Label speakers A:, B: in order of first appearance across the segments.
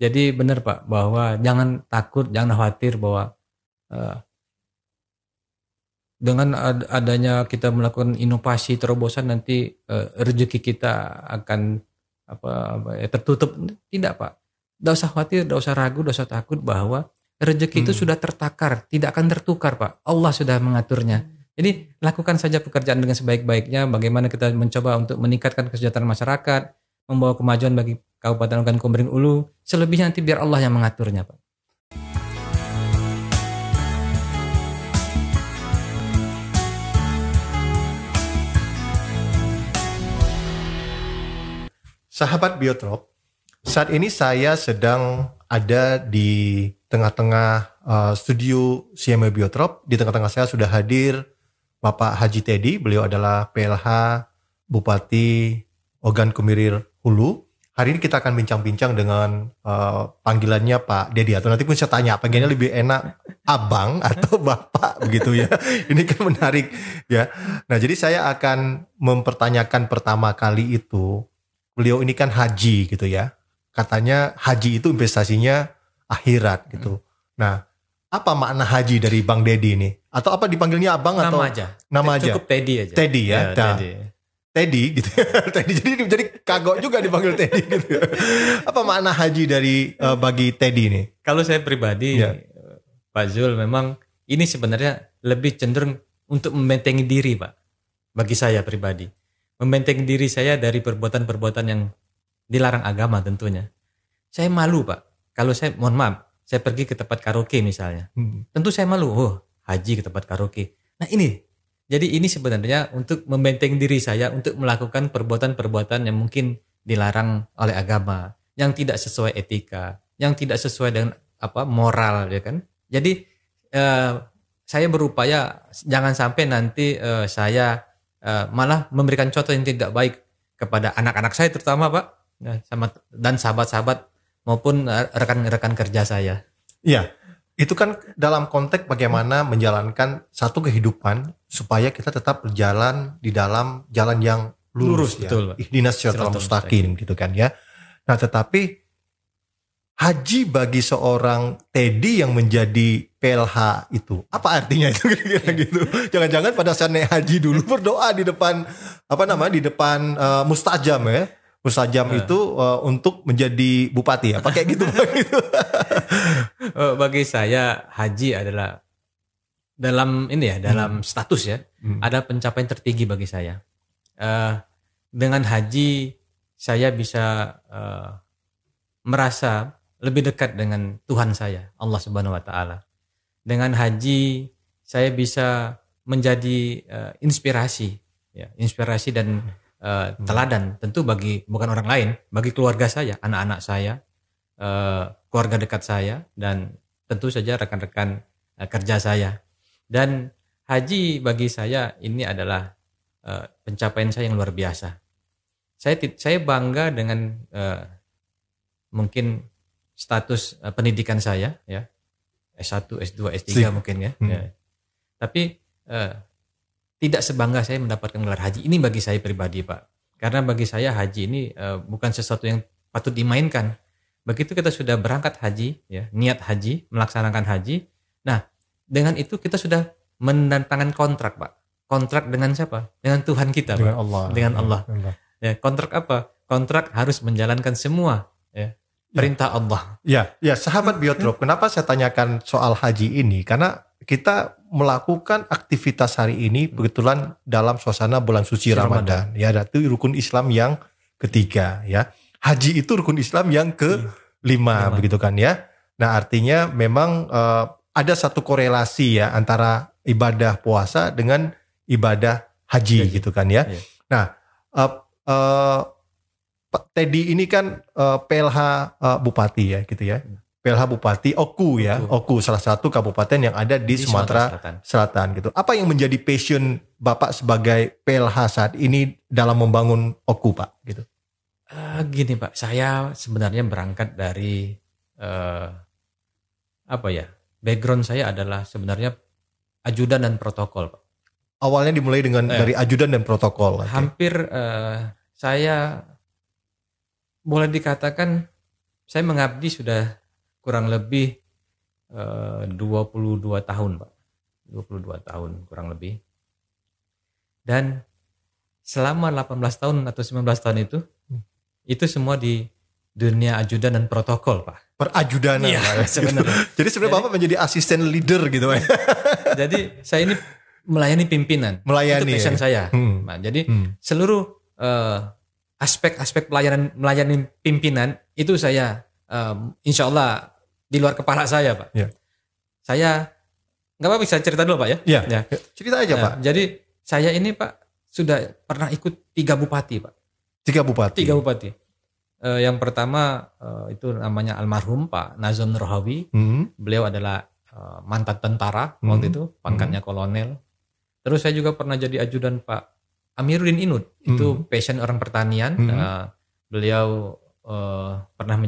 A: Jadi benar Pak, bahwa jangan takut, jangan khawatir bahwa eh, dengan adanya kita melakukan inovasi terobosan nanti rezeki kita akan tertutup. Tidak Pak, tidak usah khawatir, tidak usah ragu, tidak usah takut bahwa rezeki itu sudah tertakar, tidak akan tertukar Pak. Allah sudah mengaturnya. Jadi lakukan saja pekerjaan dengan sebaik-baiknya. Bagaimana kita mencoba untuk meningkatkan kesejahteraan masyarakat, membawa kemajuan bagi Kabupaten Ogan Komering Ulu. Selebihnya nanti biar Allah yang mengaturnya Pak.
B: Sahabat Biotrop, saat ini saya sedang ada di tengah-tengah studio CMA Biotrop. Di tengah-tengah saya sudah hadir Bapak Haji Teddy. Beliau adalah PLH Bupati Ogan Komering Hulu. Hari ini kita akan bincang-bincang dengan panggilannya Pak Dedi, atau nanti pun saya tanya panggilannya lebih enak Abang atau Bapak begitu ya. Ini kan menarik ya. Nah, jadi saya akan mempertanyakan pertama kali itu, beliau ini kan haji gitu ya. Katanya haji itu investasinya akhirat gitu. Nah, apa makna haji dari Bang Dedi ini? Atau apa dipanggilnya Abang
A: Nama
B: atau
A: aja.
B: Nama aja.
A: Cukup Teddy aja.
B: Teddy ya. Nah, Teddy gitu. Teddy jadi kagok juga dipanggil Teddy gitu. Apa makna haji dari bagi Teddy ini?
A: Kalau saya pribadi, ya, Pak Zul, memang ini sebenarnya lebih cenderung untuk membentengi diri Pak. Bagi saya pribadi, membentengi diri saya dari perbuatan-perbuatan yang dilarang agama tentunya. Saya malu Pak. Kalau saya, mohon maaf, saya pergi ke tempat karaoke misalnya. Tentu saya malu. Oh, haji ke tempat karaoke. Nah ini. Jadi ini sebenarnya untuk membentengi diri saya untuk melakukan perbuatan-perbuatan yang mungkin dilarang oleh agama, yang tidak sesuai etika, yang tidak sesuai dengan moral, ya kan. Jadi saya berupaya jangan sampai nanti saya malah memberikan contoh yang tidak baik kepada anak-anak saya terutama Pak, dan sahabat-sahabat maupun rekan-rekan kerja saya.
B: Iya. Itu kan dalam konteks bagaimana menjalankan satu kehidupan supaya kita tetap berjalan di dalam jalan yang lurus ya.
A: Betul,
B: Ihdinas siratal mustaqim gitu kan ya. Nah, tetapi haji bagi seorang Teddy yang menjadi PLH itu apa artinya itu kira-kira gitu? Jangan-jangan pada saat naik haji dulu berdoa di depan di depan mustajam ya. Mustajam itu untuk menjadi bupati ya, pakai gitu begitu.
A: Bagi saya haji adalah dalam status ya, ada pencapaian tertinggi bagi saya. Dengan haji saya bisa merasa lebih dekat dengan Tuhan saya, Allah Subhanahu wa taala. Dengan haji saya bisa menjadi inspirasi dan teladan tentu bukan orang lain, bagi keluarga saya, anak-anak saya, keluarga dekat saya, dan tentu saja rekan-rekan kerja saya. Dan haji bagi saya ini adalah pencapaian saya yang luar biasa. Saya bangga dengan mungkin status pendidikan saya ya, S1, S2, S3 mungkin ya. Tapi tidak sebangga saya mendapatkan gelar haji. Ini bagi saya pribadi Pak. Karena bagi saya haji ini bukan sesuatu yang patut dimainkan. Begitu kita sudah berangkat haji, ya, niat haji, melaksanakan haji. Nah, dengan itu kita sudah menandatangani kontrak Pak. Kontrak dengan siapa? Dengan Tuhan kita Pak. Dengan Allah. Ya, kontrak apa? Kontrak harus menjalankan semua perintah Allah.
B: Ya, sahabat Biotrop, kenapa saya tanyakan soal haji ini? Karena kita melakukan aktivitas hari ini kebetulan dalam suasana bulan suci Ramadan. Ya, itu rukun Islam yang ketiga ya. Haji itu rukun Islam yang kelima begitu kan ya. Nah, artinya memang ada satu korelasi ya antara ibadah puasa dengan ibadah haji gitu kan ya. Nah, Pak Teddy ini kan PLH Bupati ya gitu ya. PLH Bupati Oku ya, Oku salah satu kabupaten yang ada di Sumatera Selatan gitu. Apa yang menjadi passion Bapak sebagai PLH saat ini dalam membangun Oku Pak gitu?
A: Gini Pak, saya sebenarnya berangkat dari background saya adalah sebenarnya ajudan dan protokol Pak.
B: Awalnya dimulai dengan dari ajudan dan protokol.
A: Hampir saya boleh dikatakan Saya mengabdi sudah kurang lebih 22 tahun, Pak. 22 tahun kurang lebih. Dan selama 18 tahun atau 19 tahun itu semua di dunia ajudan dan protokol, Pak.
B: Perajudanan,
A: Iya,
B: Pak, ya.
A: sebenarnya.
B: Jadi sebenarnya Bapak menjadi asisten leader gitu, Pak.
A: Jadi saya ini melayani pimpinan.
B: Melayani,
A: itu passion
B: ya.
A: saya. Nah, jadi seluruh aspek-aspek melayani pimpinan itu saya insya Allah di luar kepala saya, Pak.
B: Ya.
A: Saya nggak apa-apa, bisa cerita dulu, Pak, ya?
B: Iya.
A: Ya.
B: Cerita aja,
A: Nah,
B: Pak.
A: jadi saya ini, Pak, sudah pernah ikut 3 bupati, Pak.
B: 3 bupati.
A: 3 bupati. Yang pertama itu namanya almarhum Pak Nazom Nurhawi. Beliau adalah mantan tentara waktu itu, pangkatnya kolonel. Terus saya juga pernah jadi ajudan Pak Amiruddin Inud, itu passion orang pertanian. Beliau pernah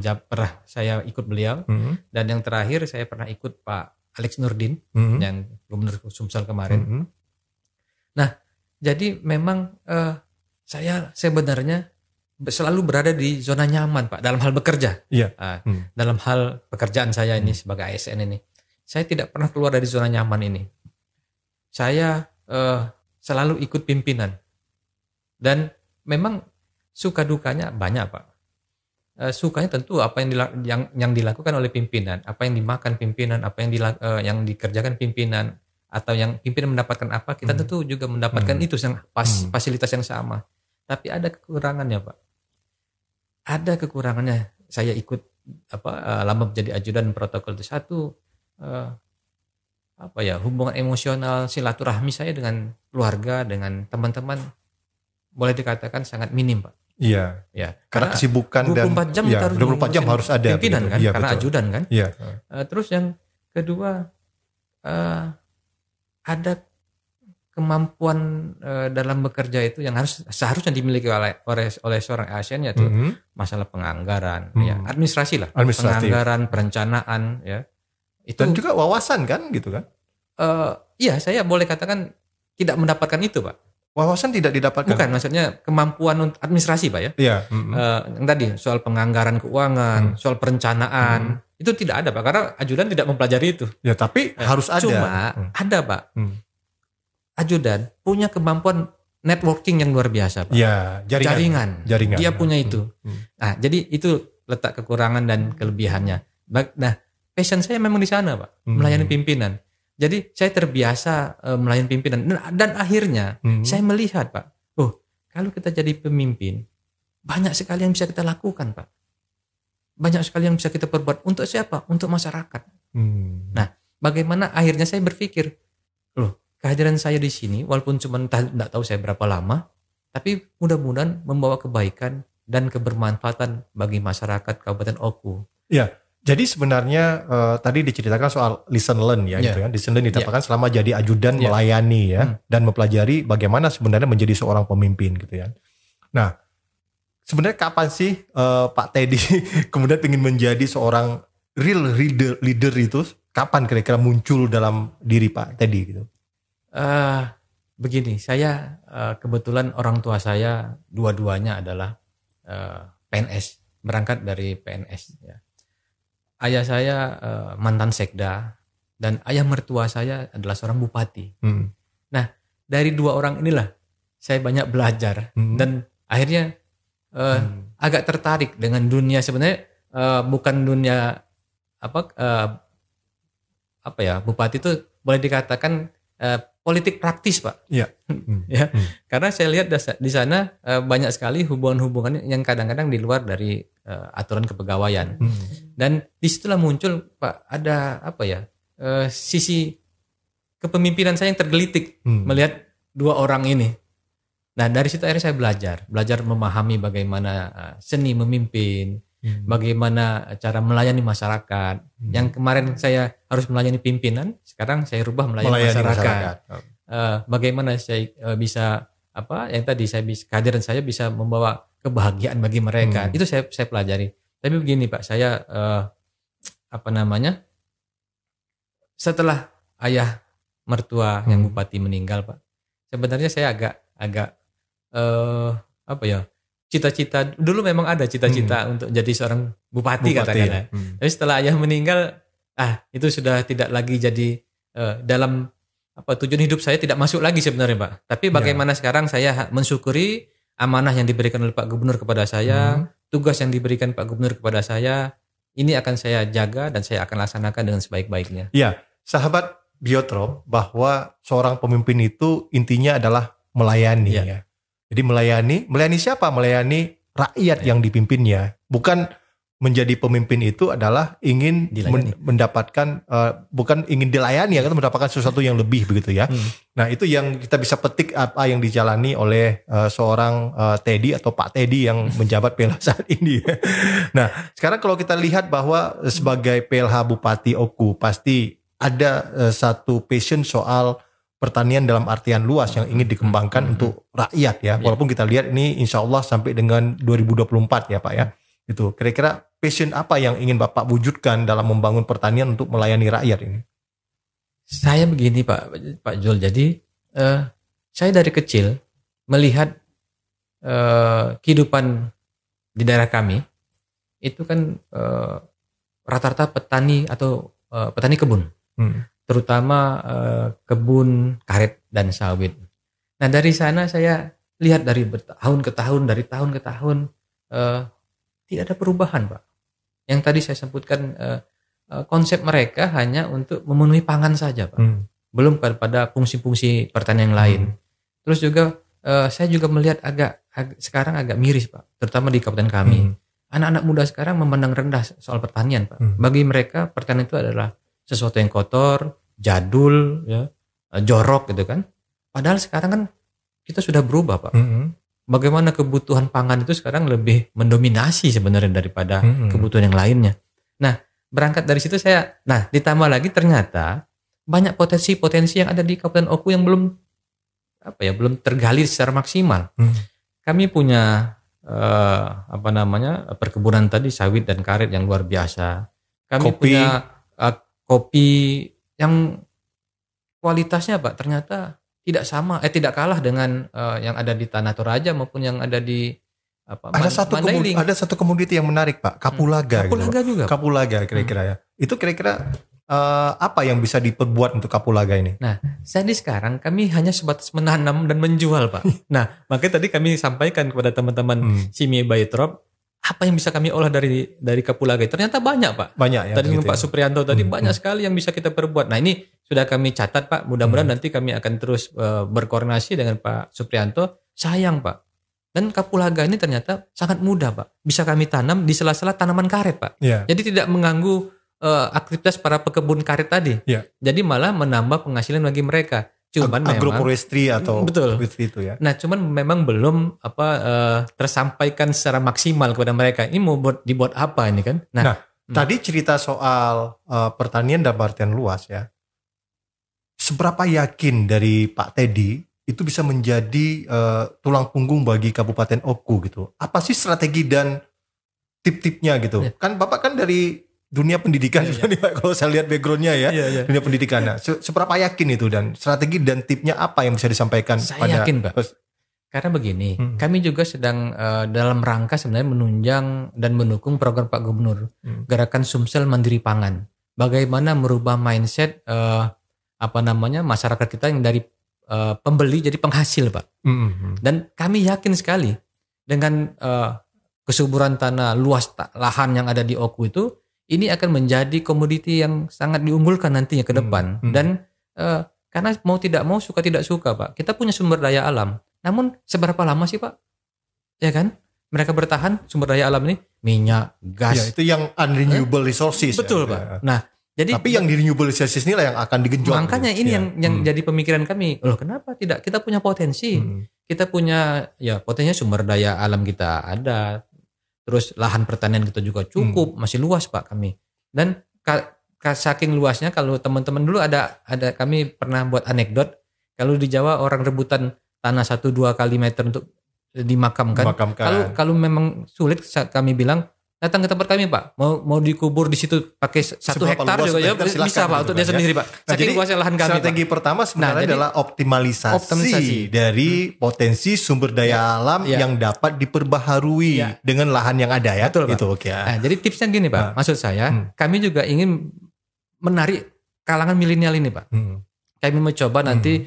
A: saya ikut beliau. Dan yang terakhir saya pernah ikut Pak Alex Nurdin, yang Gubernur Sumsel kemarin. Nah, jadi memang saya sebenarnya selalu berada di zona nyaman, Pak, dalam hal bekerja.
B: Iya.
A: Dalam hal pekerjaan saya ini sebagai ASN ini, saya tidak pernah keluar dari zona nyaman ini. Saya selalu ikut pimpinan, dan memang suka dukanya banyak, Pak. Sukanya tentu apa yang dilakukan oleh pimpinan, apa yang dimakan pimpinan, apa yang dikerjakan pimpinan, atau yang pimpinan mendapatkan apa, kita tentu juga mendapatkan itu yang fasilitas yang sama. Tapi ada kekurangannya, Pak. Ada kekurangannya. Saya ikut lama menjadi ajudan protokol itu. Satu, hubungan emosional silaturahmi saya dengan keluarga, dengan teman-teman boleh dikatakan sangat minim, Pak.
B: Iya.
A: Ya.
B: Karena kesibukan
A: 24 jam
B: ya, 24 jam harus ada
A: pimpinan,
B: begitu.
A: kan,
B: Ya,
A: karena
B: betul.
A: ajudan, kan.
B: Iya.
A: Terus yang kedua, ada kemampuan dalam bekerja itu yang seharusnya dimiliki oleh seorang ASN, yaitu masalah penganggaran, ya, administrasi lah, penganggaran, perencanaan, ya. Itu,
B: dan juga wawasan, kan, gitu kan?
A: Iya, saya boleh katakan tidak mendapatkan itu, Pak.
B: Wawasan tidak didapatkan.
A: Bukan, maksudnya kemampuan untuk administrasi, Pak, ya.
B: Iya.
A: Yang tadi soal penganggaran keuangan, soal perencanaan, itu tidak ada, Pak, karena ajudan tidak mempelajari itu.
B: Ya, tapi harus ada.
A: Cuma ada, Pak. Ajudan punya kemampuan networking yang luar biasa, Pak.
B: Ya, jaringan.
A: Dia punya itu. Nah, jadi itu letak kekurangan dan kelebihannya. Nah, passion saya memang di sana, Pak, melayani pimpinan. Jadi saya terbiasa melayani pimpinan, dan akhirnya saya melihat, Pak, kalau kita jadi pemimpin, banyak sekali yang bisa kita lakukan, Pak. Banyak sekali yang bisa kita perbuat. Untuk siapa? Untuk masyarakat. Nah, bagaimana akhirnya saya berpikir, kehadiran saya di sini, walaupun cuma tidak tahu saya berapa lama, tapi mudah-mudahan membawa kebaikan dan kebermanfaatan bagi masyarakat Kabupaten Oku.
B: Ya, jadi sebenarnya tadi diceritakan soal listen learn, ya, gitu kan. Listen learn didapatkan selama jadi ajudan melayani, ya, dan mempelajari bagaimana sebenarnya menjadi seorang pemimpin, gitu ya. Nah, sebenarnya kapan sih Pak Teddy kemudian ingin menjadi seorang real leader itu? Kapan kira-kira muncul dalam diri Pak Teddy, gitu?
A: Begini, saya kebetulan orang tua saya dua-duanya adalah PNS, berangkat dari PNS, ya. Ayah saya mantan sekda, dan ayah mertua saya adalah seorang bupati. Nah, dari 2 orang inilah saya banyak belajar, dan akhirnya agak tertarik dengan dunia, sebenarnya bukan dunia bupati itu boleh dikatakan politik praktis, Pak.
B: Iya.
A: Ya, karena saya lihat di sana banyak sekali hubungan-hubungan yang kadang-kadang di luar dari aturan kepegawaian. Dan disitulah muncul, Pak, ada sisi kepemimpinan saya yang tergelitik melihat 2 orang ini. Nah, dari situ akhirnya saya belajar memahami bagaimana seni memimpin, bagaimana cara melayani masyarakat. Yang kemarin saya harus melayani pimpinan, sekarang saya rubah melayani masyarakat. Bagaimana saya bisa kehadiran saya bisa membawa kebahagiaan bagi mereka. Itu saya pelajari. Tapi begini, Pak, saya setelah ayah mertua yang bupati meninggal, Pak, sebenarnya saya agak cita-cita dulu memang ada cita-cita untuk jadi seorang bupati katakanlah. Tapi setelah ayah meninggal, itu sudah tidak lagi jadi dalam tujuan hidup saya, tidak masuk lagi sebenarnya Pak. Tapi bagaimana sekarang saya mensyukuri amanah yang diberikan oleh Pak Gubernur kepada saya, tugas yang diberikan Pak Gubernur kepada saya, ini akan saya jaga dan saya akan laksanakan dengan sebaik-baiknya.
B: Ya, sahabat Biotrop, bahwa seorang pemimpin itu intinya adalah melayani ya. Jadi melayani siapa? Melayani rakyat yang dipimpinnya. Bukan menjadi pemimpin itu adalah ingin mendapatkan bukan ingin dilayani, atau mendapatkan sesuatu yang lebih begitu ya. Nah, itu yang kita bisa petik apa yang dijalani oleh seorang Teddy atau Pak Teddy yang menjabat PLH saat ini. Nah, sekarang kalau kita lihat bahwa sebagai PLH Bupati Oku pasti ada satu passion soal pertanian dalam artian luas yang ingin dikembangkan untuk rakyat ya. Walaupun kita lihat ini insya Allah sampai dengan 2024 ya Pak ya. Itu kira-kira passion apa yang ingin Bapak wujudkan dalam membangun pertanian untuk melayani rakyat ini?
A: Saya begini Pak Jul, jadi saya dari kecil melihat kehidupan di daerah kami itu kan rata-rata petani atau petani kebun, terutama kebun karet dan sawit. Nah, dari sana saya lihat dari tahun ke tahun, tidak ada perubahan Pak. Yang tadi saya sebutkan konsep mereka hanya untuk memenuhi pangan saja Pak. Belum pada fungsi-fungsi pertanian yang lain. Terus juga saya juga melihat sekarang agak miris Pak, terutama di kabupaten kami. Anak-anak muda sekarang memandang rendah soal pertanian Pak. Bagi mereka pertanian itu adalah sesuatu yang kotor, jadul, ya, jorok gitu kan. Padahal sekarang kan kita sudah berubah Pak. Bagaimana kebutuhan pangan itu sekarang lebih mendominasi sebenarnya daripada kebutuhan yang lainnya. Nah, berangkat dari situ ditambah lagi ternyata banyak potensi-potensi yang ada di Kabupaten Oku yang belum tergali secara maksimal. Kami punya perkebunan tadi sawit dan karet yang luar biasa. Kami punya kopi yang kualitasnya Pak ternyata tidak kalah dengan yang ada di Tanah Toraja maupun yang ada di
B: ada satu komoditi yang menarik Pak, kapulaga.
A: Kapulaga
B: gitu,
A: juga.
B: Kapulaga kira-kira ya. Itu kira-kira apa yang bisa diperbuat untuk kapulaga ini?
A: Nah, jadi sekarang kami hanya sebatas menanam dan menjual Pak. Nah, makanya tadi kami sampaikan kepada teman-teman CME Biotrop, apa yang bisa kami olah dari kapulaga? Ternyata banyak Pak.
B: Banyak ya.
A: Tadi dengan Pak Suprianto tadi banyak sekali yang bisa kita perbuat. Nah, ini sudah kami catat Pak. Mudah-mudahan nanti kami akan terus berkoordinasi dengan Pak Suprianto. Sayang Pak. Dan kapulaga ini ternyata sangat mudah Pak. Bisa kami tanam di sela-sela tanaman karet Pak. Jadi tidak mengganggu aktivitas para pekebun karet tadi. Jadi malah menambah penghasilan bagi mereka. Cuman
B: agroforestry atau
A: betul
B: itu ya.
A: Nah, cuman memang belum tersampaikan secara maksimal kepada mereka. Ini mau dibuat apa ini kan?
B: Nah, tadi cerita soal pertanian dalam artian luas ya. Seberapa yakin dari Pak Teddy itu bisa menjadi tulang punggung bagi Kabupaten Oku gitu? Apa sih strategi dan tip-tipnya gitu? Kan Bapak kan dari dunia pendidikan Pak, kalau saya lihat backgroundnya ya, dunia pendidikan. Nah, seberapa yakin itu dan strategi dan tipnya apa yang bisa disampaikan?
A: Saya yakin Pak. Karena begini, kami juga sedang dalam rangka sebenarnya menunjang dan mendukung program Pak Gubernur, Gerakan Sumsel Mandiri Pangan. Bagaimana merubah mindset masyarakat kita yang dari pembeli jadi penghasil Pak. Dan kami yakin sekali dengan kesuburan tanah, luas lahan yang ada di Oku itu, ini akan menjadi komoditi yang sangat diunggulkan nantinya ke depan. Dan karena mau tidak mau, suka tidak suka Pak, kita punya sumber daya alam. Namun seberapa lama sih Pak? Ya kan? Mereka bertahan sumber daya alam ini, minyak, gas.
B: Ya, itu yang unrenewable resources.
A: Betul Pak. Nah, jadi
B: tapi yang di renewable resources inilah yang akan digenjot.
A: Makanya ini yang jadi pemikiran kami. Loh, kenapa tidak? Kita punya potensi. Kita punya potensinya sumber daya alam kita ada. Terus lahan pertanian kita juga cukup, masih luas Pak kami. Dan saking luasnya, kalau teman-teman dulu ada kami pernah buat anekdot, kalau di Jawa orang rebutan tanah 1-2 kali meter untuk dimakamkan. Kalau memang sulit, kami bilang datang ke tempat kami Pak, mau dikubur di situ pakai 1 hektar juga ya bisa Pak untuk dia sendiri Pak.
B: Jadi
A: luasnya lahan kami
B: strategi
A: Pak.
B: pertama sebenarnya adalah optimalisasi dari potensi sumber daya alam yang dapat diperbaharui dengan lahan yang ada ya.
A: Betul,
B: gitu.
A: Pak.
B: Oke.
A: Nah, jadi tipsnya gini Pak, maksud saya kami juga ingin menarik kalangan milenial ini Pak. Kami mencoba nanti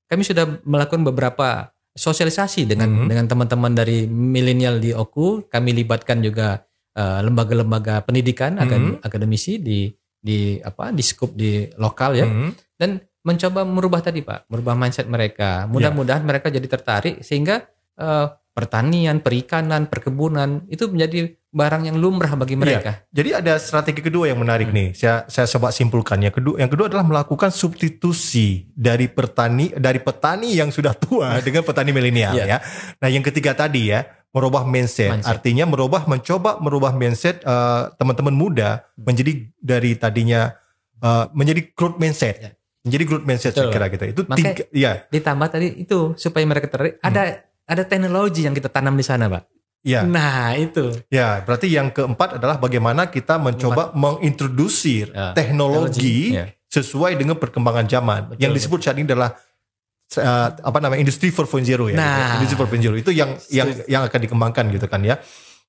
A: kami sudah melakukan beberapa sosialisasi dengan teman-teman dari milenial di OKU. Kami libatkan juga lembaga-lembaga pendidikan, akademisi di skup di lokal ya. Dan mencoba merubah tadi Pak, merubah mindset mereka. Mudah-mudahan mereka jadi tertarik sehingga pertanian, perikanan, perkebunan itu menjadi barang yang lumrah bagi mereka.
B: Jadi ada strategi kedua yang menarik nih. Saya coba simpulkan. Yang kedua adalah melakukan substitusi dari petani yang sudah tua dengan petani milenial ya. Nah, yang ketiga tadi ya, merubah mindset. Artinya mencoba merubah mindset teman-teman muda menjadi dari tadinya menjadi growth mindset. Menjadi growth mindset saya kira gitu. Itu
A: ditambah tadi itu supaya mereka tertarik ada teknologi yang kita tanam di sana, Pak.
B: Ya.
A: Nah itu.
B: Ya, berarti yang keempat adalah bagaimana kita mencoba mengintroduksi teknologi sesuai dengan perkembangan zaman. Betul, yang disebut saat ini adalah industri 4.0 ya.
A: Nah,
B: gitu. Industri 4.0 itu yang akan dikembangkan gitu kan ya.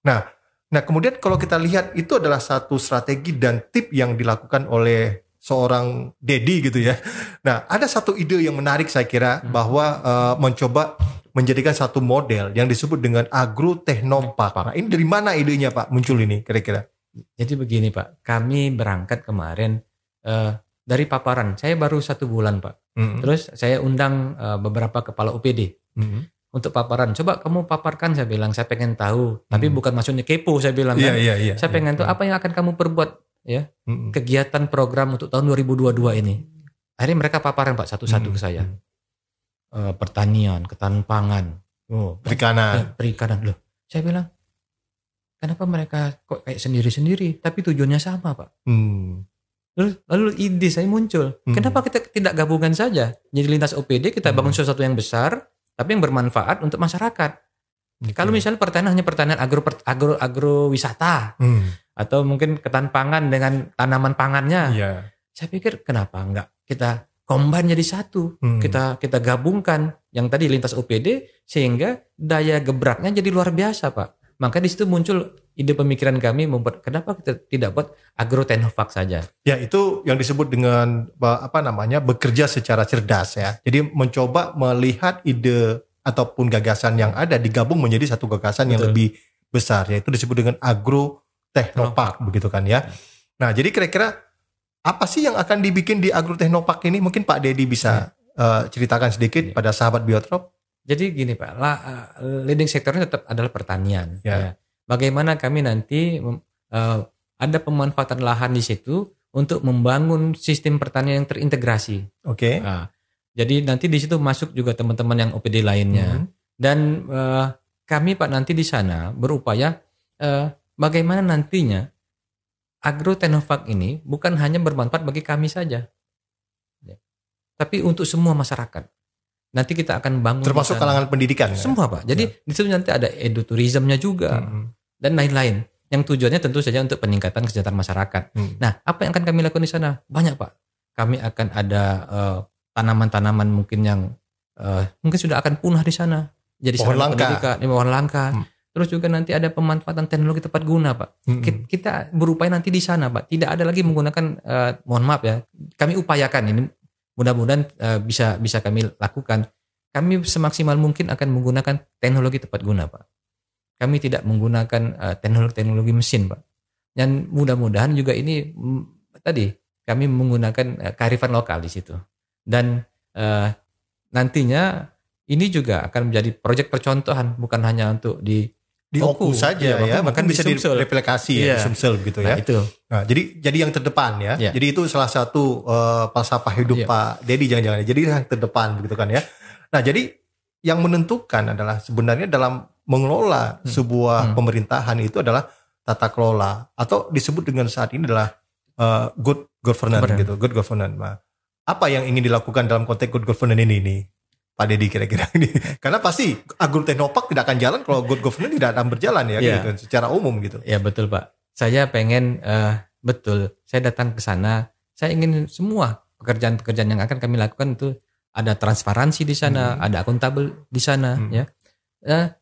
B: Nah kemudian kalau kita lihat itu adalah satu strategi dan tip yang dilakukan oleh seorang Dedi gitu ya. Nah, ada satu ide yang menarik saya kira bahwa mencoba menjadikan satu model yang disebut dengan agrotechnopark. Nah, ini dari mana idenya Pak muncul ini kira-kira?
A: Jadi begini Pak, kami berangkat kemarin dari paparan. Saya baru 1 bulan Pak. Terus saya undang beberapa kepala UPD untuk paparan. Coba kamu paparkan, saya bilang. Saya pengen tahu. Tapi bukan maksudnya kepo, saya bilang kan. Saya pengen tahu apa yang akan kamu perbuat ya kegiatan program untuk tahun 2022 ini. Akhirnya mereka paparan Pak satu-satu ke saya. Pertanian, ketahanan pangan, perikanan loh. Saya bilang, kenapa mereka kok kayak sendiri-sendiri, tapi tujuannya sama Pak. Lalu ide saya muncul, kenapa kita tidak gabungan saja? Jadi lintas OPD kita bangun sesuatu yang besar, tapi yang bermanfaat untuk masyarakat. Kalau misalnya pertanian hanya pertanian agrowisata, atau mungkin ketahanan pangan dengan tanaman pangannya, saya pikir kenapa enggak kita combine jadi satu, kita gabungkan yang tadi lintas OPD sehingga daya gebraknya jadi luar biasa Pak. Maka di situ muncul ide pemikiran kami membuat kenapa kita tidak buat agrotechnopark saja.
B: Ya itu yang disebut dengan bekerja secara cerdas ya. Jadi mencoba melihat ide ataupun gagasan yang ada digabung menjadi satu gagasan yang lebih besar, yaitu disebut dengan agrotechnopark begitu kan ya. Nah jadi kira-kira apa sih yang akan dibikin di agrotechnopark ini? Mungkin Pak Dedi bisa ceritakan sedikit pada sahabat Biotrop.
A: Jadi gini Pak, leading sektornya tetap adalah pertanian. Ya. Bagaimana kami nanti ada pemanfaatan lahan di situ untuk membangun sistem pertanian yang terintegrasi.
B: Oke.
A: Jadi nanti di situ masuk juga teman-teman yang OPD lainnya. Dan kami Pak nanti di sana berupaya bagaimana nantinya agrotechnopark ini bukan hanya bermanfaat bagi kami saja, tapi untuk semua masyarakat. Nanti kita akan bangun
B: termasuk kalangan pendidikan.
A: Semua Pak. Jadi di situ nanti ada eduturismnya juga dan lain-lain. Yang tujuannya tentu saja untuk peningkatan kesejahteraan masyarakat. Nah, apa yang akan kami lakukan di sana? Banyak Pak. Kami akan ada tanaman-tanaman mungkin yang mungkin sudah akan punah di sana. Jadi
B: pohon langka.
A: Pohon langka. Terus juga nanti ada pemanfaatan teknologi tepat guna Pak. Kita berupaya nanti di sana Pak. Tidak ada lagi menggunakan, mohon maaf ya, kami upayakan ini. Mudah-mudahan bisa kami lakukan. Kami semaksimal mungkin akan menggunakan teknologi tepat guna Pak. Kami tidak menggunakan teknologi mesin Pak. Dan mudah-mudahan juga ini tadi kami menggunakan kearifan lokal di situ. Dan nantinya ini juga akan menjadi proyek percontohan, bukan hanya untuk di
B: OKU saja ya, bahkan bisa direplikasi ya, di Sumsel gitu ya.
A: Nah, itu.
B: Nah, jadi yang terdepan ya. Jadi itu salah satu falsafah hidup Pak Dedi jangan-jangan. Jadi yang terdepan begitu kan ya. Nah, jadi yang menentukan adalah sebenarnya dalam mengelola sebuah pemerintahan itu adalah tata kelola atau disebut dengan saat ini adalah good governance gitu, good governance. Nah, apa yang ingin dilakukan dalam konteks good governance ini? Pak Deddy kira-kira ini? Karena pasti Agro-Teknopark tidak akan jalan kalau good governance tidak akan berjalan ya,
A: Iya.
B: gitu, secara umum gitu.
A: Ya betul Pak. Saya pengen betul. Saya datang ke sana. Saya ingin semua pekerjaan-pekerjaan yang akan kami lakukan itu ada transparansi di sana, ada akuntabel di sana. Ya.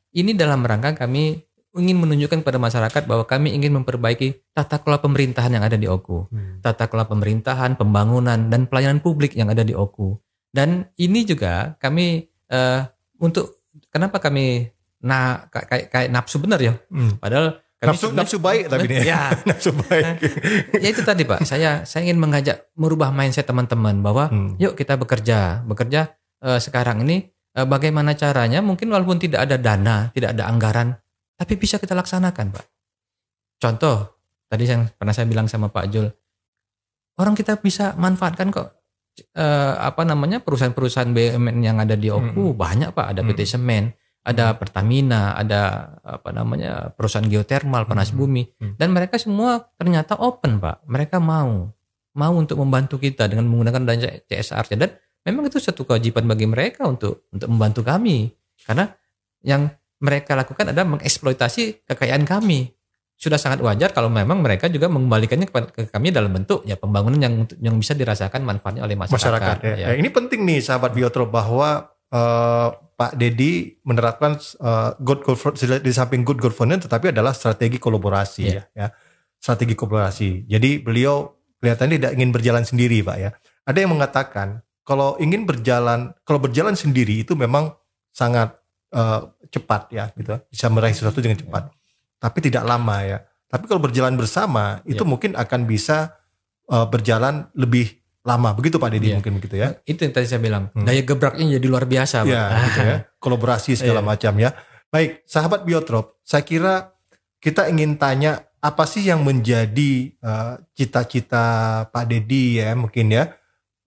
A: Ini dalam rangka kami ingin menunjukkan kepada masyarakat bahwa kami ingin memperbaiki tata kelola pemerintahan yang ada di Oku, tata kelola pemerintahan, pembangunan dan pelayanan publik yang ada di Oku. Dan ini juga kami untuk kenapa kami kayak nafsu benar ya, padahal kami
B: Nafsu baik tapi ini
A: ya.
B: Nafsu baik.
A: Ya itu tadi Pak, saya ingin mengajak merubah mindset teman-teman bahwa yuk kita bekerja sekarang ini bagaimana caranya, mungkin walaupun tidak ada dana, tidak ada anggaran, tapi bisa kita laksanakan Pak. Contoh, tadi yang pernah saya bilang sama Pak Jul, orang kita bisa manfaatkan kok perusahaan-perusahaan BUMN yang ada di Oku banyak Pak, ada PT Semen, ada Pertamina, ada perusahaan geotermal, panas bumi, dan mereka semua ternyata open Pak. Mereka mau untuk membantu kita dengan menggunakan dana CSR, dan memang itu satu kewajiban bagi mereka untuk membantu kami, karena yang mereka lakukan adalah mengeksploitasi kekayaan kami. Sudah sangat wajar kalau memang mereka juga mengembalikannya ke kami dalam bentuk ya pembangunan yang bisa dirasakan manfaatnya oleh masyarakat.
B: Ya. Ini penting nih sahabat Biotrop, bahwa Pak Deddy menerapkan good governance, di samping good governance tetapi adalah strategi kolaborasi ya. Strategi kolaborasi. Jadi beliau kelihatannya tidak ingin berjalan sendiri Pak ya. Ada yang mengatakan kalau berjalan sendiri itu memang sangat cepat ya gitu, bisa meraih sesuatu dengan cepat, tapi tidak lama ya. Tapi kalau berjalan bersama itu mungkin akan bisa berjalan lebih lama, begitu Pak Deddy mungkin begitu ya.
A: Itu yang tadi saya bilang, daya gebraknya jadi luar biasa Pak.
B: Ya, gitu ya. Kolaborasi segala macam ya. Baik, sahabat Biotrop, saya kira kita ingin tanya apa sih yang menjadi cita-cita Pak Deddy ya mungkin ya.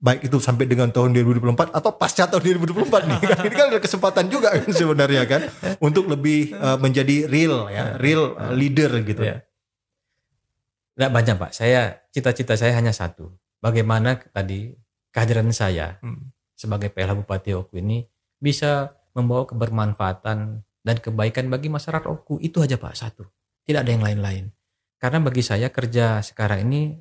B: Baik itu sampai dengan tahun 2024 atau pasca tahun 2024 nih. Ini kan ada kesempatan juga kan sebenarnya kan untuk lebih menjadi real leader gitu.
A: Ya. Nggak banyak Pak. Cita-cita saya hanya satu. Bagaimana tadi kehadiran saya sebagai PLH Bupati Oku ini bisa membawa kebermanfaatan dan kebaikan bagi masyarakat Oku. Itu aja Pak, satu. Tidak ada yang lain-lain. Karena bagi saya kerja sekarang ini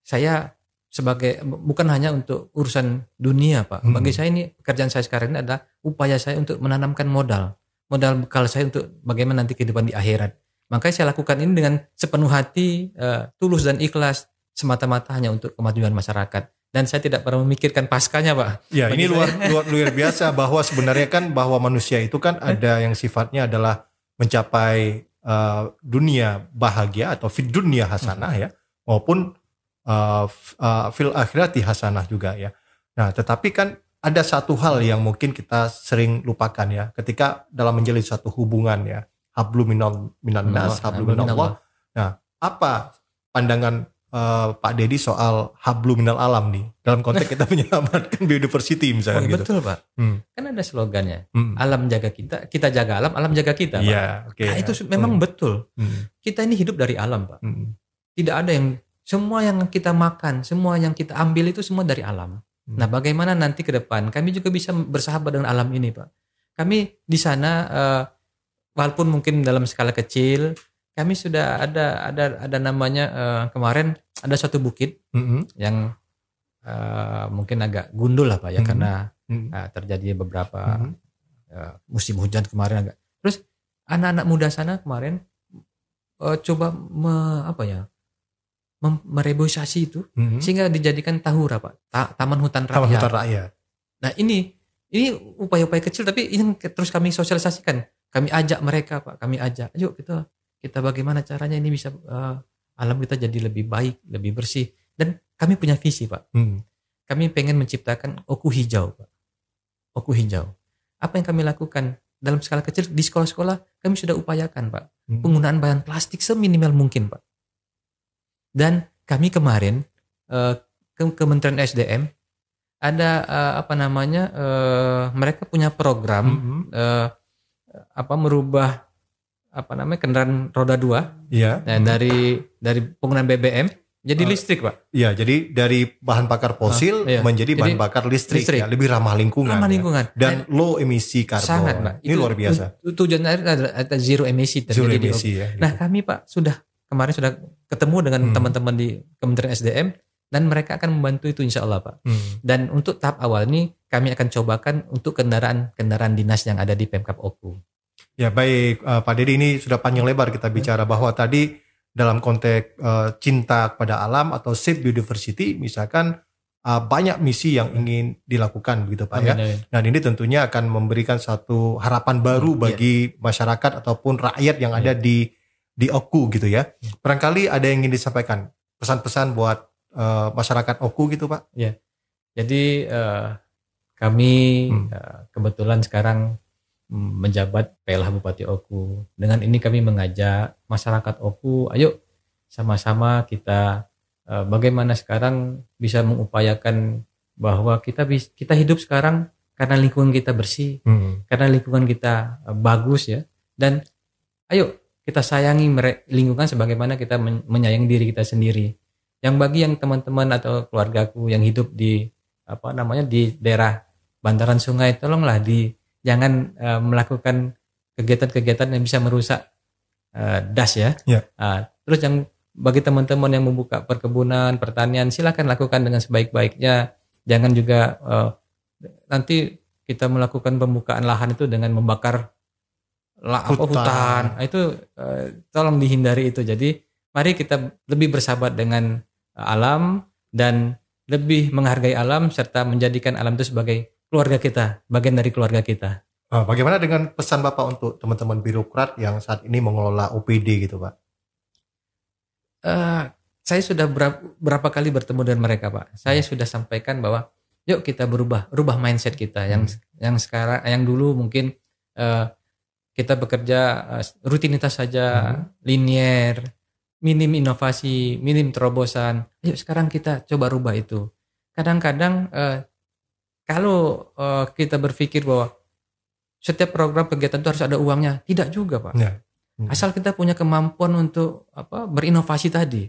A: saya sebagai bukan hanya untuk urusan dunia Pak. Bagi saya ini pekerjaan saya sekarang ini adalah upaya saya untuk menanamkan modal bekal saya untuk bagaimana nanti kehidupan di akhirat. Makanya saya lakukan ini dengan sepenuh hati, tulus dan ikhlas, semata-mata hanya untuk kemajuan masyarakat. Dan saya tidak pernah memikirkan paskanya Pak.
B: Ya, ini luar biasa bahwa sebenarnya kan bahwa manusia itu kan ada yang sifatnya adalah mencapai dunia bahagia atau fid dunia hasanah ya, maupun fil akhirati hasanah juga ya. Nah, tetapi kan ada satu hal yang mungkin kita sering lupakan ya, ketika dalam menjalin satu hubungan ya, hablum minan nas, hablum minallah. Nah, apa pandangan Pak Deddy soal hablum minal alam nih dalam konteks kita menyelamatkan biodiversity misalnya gitu.
A: Betul Pak. Kan ada slogannya, alam jaga kita, kita jaga alam, alam jaga kita Pak.
B: Yeah, okay,
A: nah, itu memang betul. Kita ini hidup dari alam Pak. Tidak ada yang, semua yang kita makan, semua yang kita ambil itu semua dari alam. Nah, bagaimana nanti ke depan kami juga bisa bersahabat dengan alam ini Pak. Kami di sana walaupun mungkin dalam skala kecil, kami sudah ada namanya kemarin ada suatu bukit yang mungkin agak gundul lah Pak ya, karena terjadi beberapa musim hujan kemarin agak. Terus anak-anak muda sana kemarin coba mereboisasi itu sehingga dijadikan tahura Pak, taman hutan rakyat. Nah ini upaya-upaya kecil tapi ini terus kami sosialisasikan, kami ajak mereka Pak, ayo kita bagaimana caranya ini bisa alam kita jadi lebih baik, lebih bersih, dan kami punya visi Pak. Kami pengen menciptakan Oku hijau Pak, Oku hijau. Apa yang kami lakukan dalam skala kecil di sekolah-sekolah kami sudah upayakan Pak, penggunaan bahan plastik seminimal mungkin Pak. Dan kami kemarin Kementerian SDM ada mereka punya program merubah kendaraan roda 2 dari penggunaan BBM jadi listrik Pak.
B: Ya, jadi dari bahan bakar fosil
A: Iya.
B: menjadi
A: Jadi,
B: bahan bakar listrik. Ya, lebih ramah lingkungan.
A: Ramah
B: ya.
A: lingkungan.
B: Dan low emisi karbon.
A: Sangat Pak.
B: Ini luar biasa.
A: Tujuan adalah zero emisi
B: Zero
A: terjadi
B: emisi
A: di
B: ya.
A: Nah
B: gitu.
A: kami Pak kemarin sudah ketemu dengan teman-teman di Kementerian SDM dan mereka akan membantu itu insya Allah Pak. Dan untuk tahap awal ini kami akan cobakan untuk kendaraan dinas yang ada di Pemkab Oku.
B: Ya baik, Pak Dedi, ini sudah panjang lebar kita bicara bahwa tadi dalam konteks cinta kepada alam atau save biodiversity, misalkan banyak misi yang ingin dilakukan begitu Pak ya. Dan ini tentunya akan memberikan satu harapan baru bagi masyarakat ataupun rakyat yang ada di Oku gitu ya. Barangkali ada yang ingin disampaikan pesan-pesan buat masyarakat Oku gitu Pak.
A: Ya. Jadi kami kebetulan sekarang menjabat PLH Bupati Oku. Dengan ini kami mengajak masyarakat Oku, ayo sama-sama kita bagaimana sekarang bisa mengupayakan bahwa kita hidup sekarang karena lingkungan kita bersih, karena lingkungan kita bagus ya. Dan ayo kita sayangi lingkungan sebagaimana kita menyayangi diri kita sendiri. Yang bagi yang teman-teman atau keluargaku yang hidup di di daerah bantaran sungai, tolonglah jangan melakukan kegiatan-kegiatan yang bisa merusak das ya. Terus yang bagi teman-teman yang membuka perkebunan, pertanian, silakan lakukan dengan sebaik-baiknya. Jangan juga nanti kita melakukan pembukaan lahan itu dengan membakar hutan. Itu tolong dihindari itu. Jadi mari kita lebih bersahabat dengan alam dan lebih menghargai alam serta menjadikan alam itu sebagai keluarga kita, bagian dari keluarga kita.
B: Bagaimana dengan pesan Bapak untuk teman-teman birokrat yang saat ini mengelola OPD gitu Pak?
A: Saya sudah berapa kali bertemu dengan mereka Pak. Saya sudah sampaikan bahwa yuk kita rubah mindset kita yang sekarang, yang dulu mungkin kita bekerja rutinitas saja, linier, minim inovasi, minim terobosan. Yuk sekarang kita coba rubah itu. Kadang-kadang kalau kita berpikir bahwa setiap program kegiatan itu harus ada uangnya, tidak juga Pak. Asal kita punya kemampuan untuk berinovasi tadi.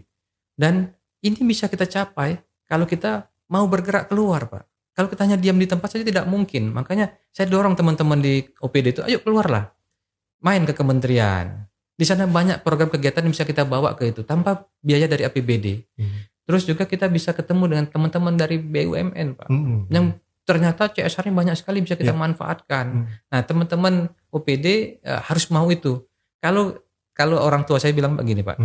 A: Dan ini bisa kita capai kalau kita mau bergerak keluar Pak. Kalau kita hanya diam di tempat saja tidak mungkin. Makanya saya dorong teman-teman di OPD itu, ayo keluarlah. Main ke kementerian. Di sana banyak program kegiatan yang bisa kita bawa ke itu tanpa biaya dari APBD. Terus juga kita bisa ketemu dengan teman-teman dari BUMN Pak. Yang ternyata CSR-nya banyak sekali bisa kita manfaatkan. Nah teman-teman OPD harus mau itu. Kalau orang tua saya bilang begini Pak.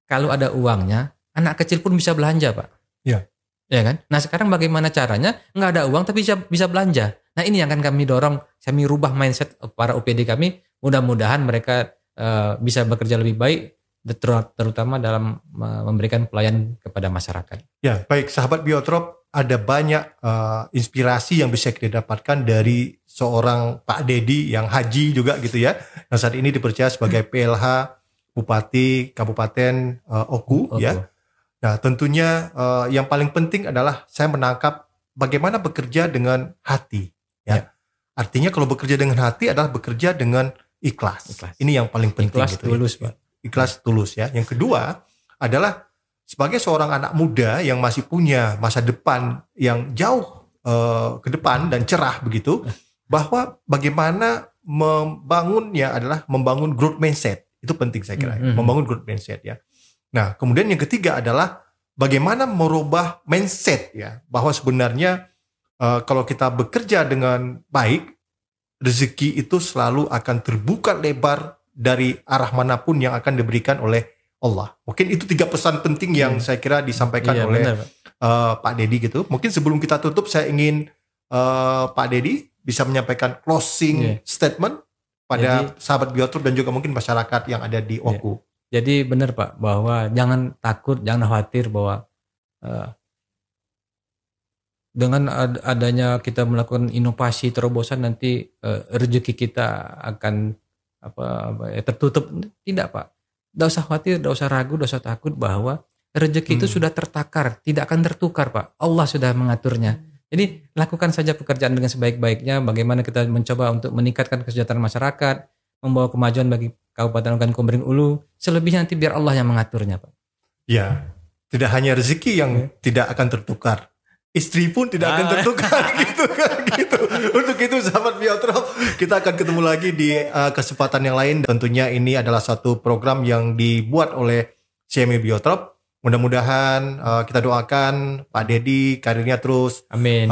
A: Kalau ada uangnya, anak kecil pun bisa belanja Pak. Ya kan? Nah sekarang bagaimana caranya? Nggak ada uang tapi bisa belanja. Nah ini yang akan kami dorong. Kami rubah mindset para OPD kami. Mudah-mudahan mereka bisa bekerja lebih baik, terutama dalam memberikan pelayanan kepada masyarakat.
B: Ya, baik sahabat Biotrop, ada banyak inspirasi yang bisa kita dapatkan dari seorang Pak Dedi yang haji juga gitu ya. Yang saat ini dipercaya sebagai PLH Bupati Kabupaten Oku ya. Nah, tentunya yang paling penting adalah saya menangkap bagaimana bekerja dengan hati ya. Artinya kalau bekerja dengan hati adalah bekerja dengan ikhlas. Ini yang paling penting.
A: Ikhlas
B: gitu,
A: tulus,
B: ya.
A: Pak.
B: Ikhlas tulus ya. Yang kedua adalah sebagai seorang anak muda yang masih punya masa depan yang jauh ke depan dan cerah begitu, bahwa bagaimana membangunnya adalah membangun growth mindset. Itu penting saya kira. Membangun growth mindset ya. Nah, kemudian yang ketiga adalah bagaimana merubah mindset ya, bahwa sebenarnya kalau kita bekerja dengan baik, rezeki itu selalu akan terbuka lebar dari arah manapun yang akan diberikan oleh Allah. Mungkin itu 3 pesan penting yang saya kira disampaikan oleh Pak Dedi gitu. Mungkin sebelum kita tutup saya ingin Pak Dedi bisa menyampaikan closing statement pada sahabat Biotrop dan juga mungkin masyarakat yang ada di Oku.
A: Jadi benar Pak, bahwa jangan takut, jangan khawatir bahwa dengan adanya kita melakukan inovasi terobosan nanti rezeki kita akan tertutup. Tidak Pak, tidak usah khawatir, tidak usah ragu, tidak usah takut bahwa rezeki itu sudah tertakar, tidak akan tertukar Pak. Allah sudah mengaturnya. Jadi lakukan saja pekerjaan dengan sebaik-baiknya. Bagaimana kita mencoba untuk meningkatkan kesejahteraan masyarakat, membawa kemajuan bagi Kabupaten Ogan Komering Ulu. Selebihnya nanti biar Allah yang mengaturnya Pak.
B: Ya, tidak hanya rezeki yang tidak akan tertukar, istri pun tidak akan tertukar gitu kan gitu. Untuk itu sahabat Biotrop, kita akan ketemu lagi di kesempatan yang lain. Tentunya ini adalah satu program yang dibuat oleh CMA Biotrop. Mudah-mudahan kita doakan Pak Dedi karirnya terus
A: Amin.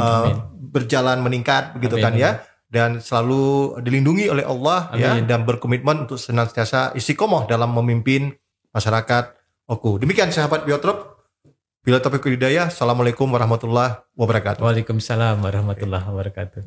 B: berjalan meningkat begitu kan ya, dan selalu dilindungi oleh Allah ya, dan berkomitmen untuk senantiasa istiqomah dalam memimpin masyarakat Oku. Demikian sahabat Biotrop. Bila taufiq wal hidayah. Assalamualaikum warahmatullahi wabarakatuh.
A: Waalaikumsalam warahmatullahi wabarakatuh.